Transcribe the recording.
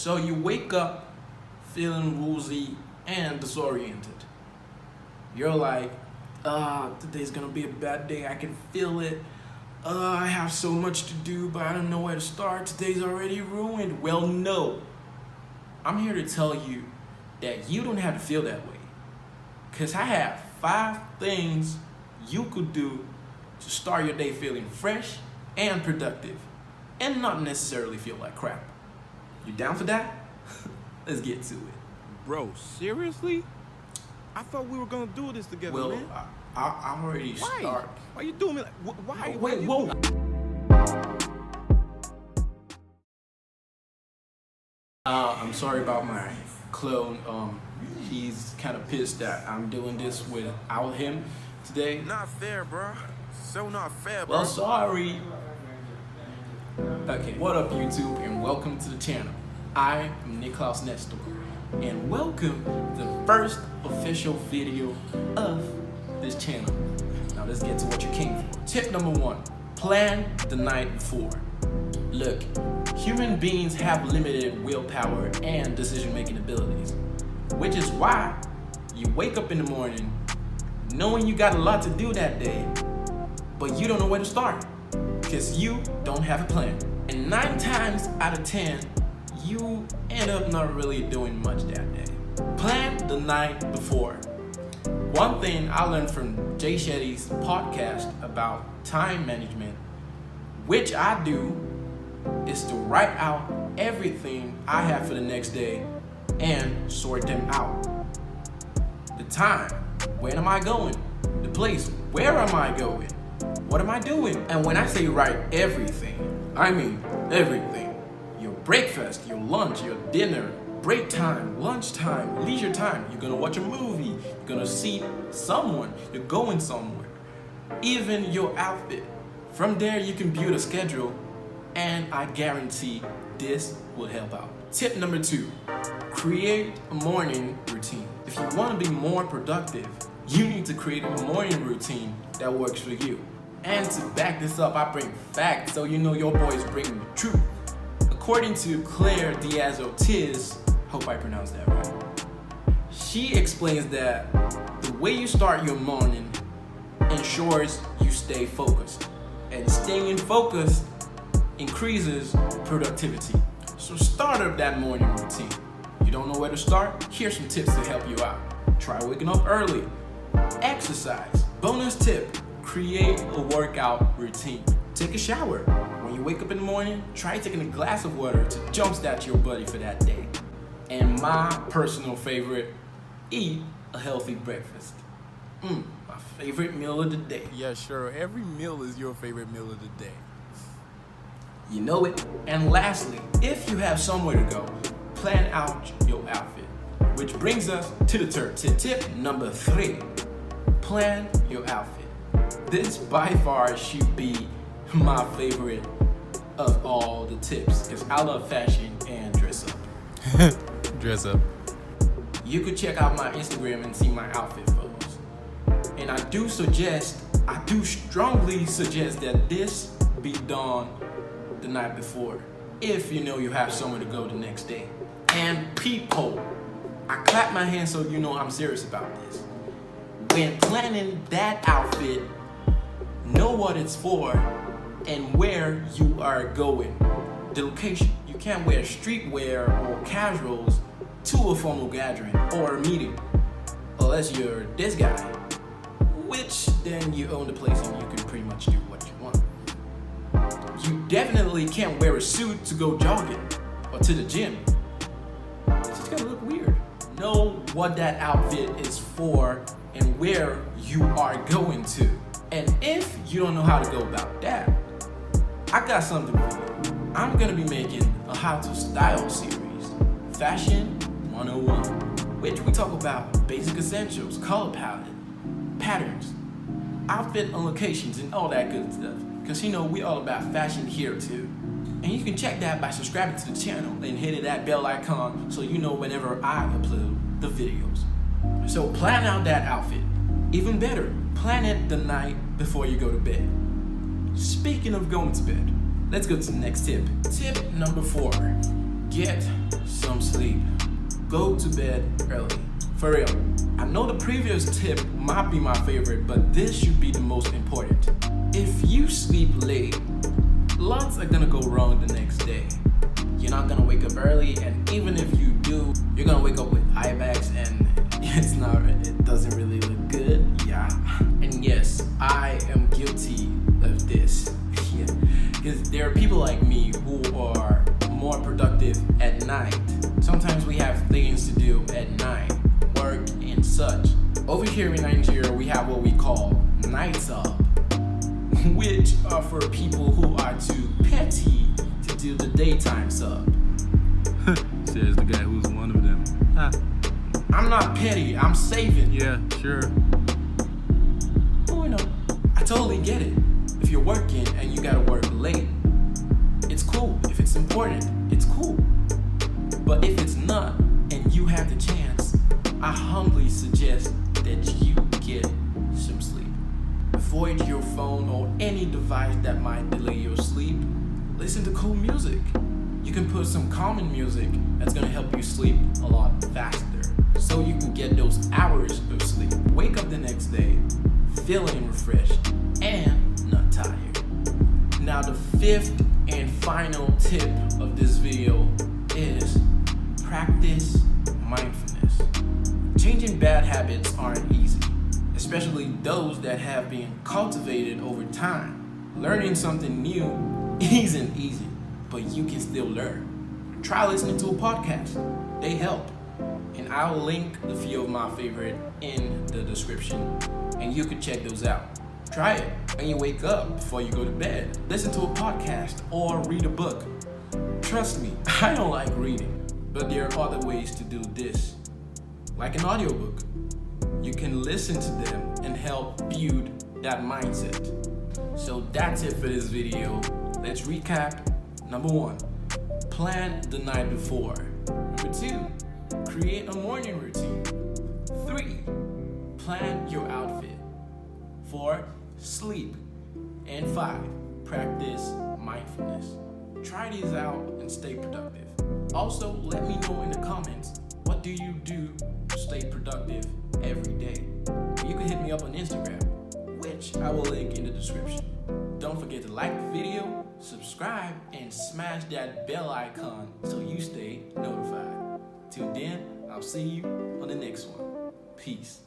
So you wake up feeling woozy and disoriented. You're like, today's gonna be a bad day. I can feel it. I have so much to do, but I don't know where to start. Today's already ruined. Well, no. I'm here to tell you that you don't have to feel that way. Because I have 5 things you could do to start your day feeling fresh and productive and not necessarily feel like crap. You down for that? Let's get to it. Bro, seriously? I thought we were gonna do this together, Well, man. I already start. Why you doing me like? Why? Wait, whoa. I'm sorry about my clone. He's kind of pissed that I'm doing this without him today. Not fair, bro. So not fair, bro. Well, sorry. Okay, what up, YouTube, and welcome to the channel. I am Niklaus Nestor, and welcome to the first official video of this channel. Now let's get to what you came for. Tip number 1, plan the night before. Look, human beings have limited willpower and decision-making abilities, which is why you wake up in the morning knowing you got a lot to do that day, but you don't know where to start because you don't have a plan. And 9 times out of 10, you end up not really doing much that day. Plan the night before. One thing I learned from Jay Shetty's podcast about time management, which I do, is to write out everything I have for the next day and sort them out. The time, when am I going? The place, where am I going? What am I doing? And when I say write everything, I mean everything. Your breakfast, your lunch, your dinner, break time, lunch time, leisure time. You're gonna watch a movie, you're gonna see someone, you're going somewhere. Even your outfit. From there you can build a schedule, and I guarantee this will help out. Tip number 2, create a morning routine. If you want to be more productive, you need to create a morning routine that works for you. And to back this up, I bring facts so you know your boy is bringing the truth. According to Claire Diaz-Ortiz, hope I pronounced that right, she explains that the way you start your morning ensures you stay focused, and staying focused increases productivity. So start up that morning routine. You don't know where to start? Here's some tips to help you out. Try waking up early. Exercise. Bonus tip, create a workout routine. Take a shower. When you wake up in the morning, try taking a glass of water to jumpstart your body for that day. And my personal favorite, eat a healthy breakfast. My favorite meal of the day. Yeah, sure. Every meal is your favorite meal of the day. You know it. And lastly, if you have somewhere to go, plan out your outfit. Which brings us to the third tip. Tip number 3, plan your outfit. This by far should be my favorite of all the tips because I love fashion and dress up. Dress up. You could check out my Instagram and see my outfit photos. And I do strongly suggest that this be done the night before if you know you have somewhere to go the next day. And peephole. I clap my hands so you know I'm serious about this. When planning that outfit, know what it's for and where you are going. The location. You can't wear streetwear or casuals to a formal gathering or a meeting unless you're this guy, which then you own the place and you can pretty much do what you want. You definitely can't wear a suit to go jogging or to the gym. It's just gonna look weird. Know what that outfit is for and where you are going to. And if you don't know how to go about that, I got something for you. I'm gonna be making a how to style series, Fashion 101, which we talk about basic essentials, color palette, patterns, outfit on locations, and all that good stuff. Because you know we all about fashion here too. And you can check that by subscribing to the channel and hitting that bell icon so you know whenever I upload the videos. So plan out that outfit. Even better, plan it the night before you go to bed. Speaking of going to bed, let's go to the next tip. Tip number 4, Get some sleep. Go to bed early. For real, I know the previous tip might be my favorite, but this should be the most important. If you sleep late, lots are gonna go wrong the next day. You're not gonna wake up early, and even if you do, you're gonna wake up with eye bags, and it doesn't really look good. Yeah. And yes, I am guilty of this. Yeah. Because there are people like me who are more productive at night. Sometimes we have things to do at night, work and such. Over here in Nigeria, we have what we call night sub, which are for people who are too petty to do the daytime sub. Says the guy who's one of them. I'm not petty, I'm saving. Yeah, sure. Oh, I totally get it. If you're working and you gotta work late, it's cool. If it's important, it's cool. But if it's not, and you have the chance, I humbly suggest that you get some sleep. Avoid your phone or any device that might delay your sleep. Listen to cool music. You can put some calming music that's gonna help you sleep a lot faster, so you can get those hours of sleep. Wake up the next day feeling refreshed and not tired. Now the fifth and final tip of this video is practice mindfulness. Changing bad habits aren't easy, especially those that have been cultivated over time. Learning something new isn't easy, but you can still learn. Try listening to a podcast. They help. And I'll link a few of my favorite in the description, and you can check those out. Try it when you wake up before you go to bed. Listen to a podcast or read a book. Trust me, I don't like reading, but there are other ways to do this, like an audiobook. You can listen to them and help build that mindset. So that's it for this video. Let's recap. Number 1, plan the night before. Number 2, create a morning routine. 3, plan your outfit. 4, sleep. And 5, practice mindfulness. Try these out and stay productive. Also, let me know in the comments, what do you do to stay productive every day? You can hit me up on Instagram, which I will link in the description. Don't forget to like the video, subscribe, and smash that bell icon so you stay notified. Till then, I'll see you on the next one. Peace.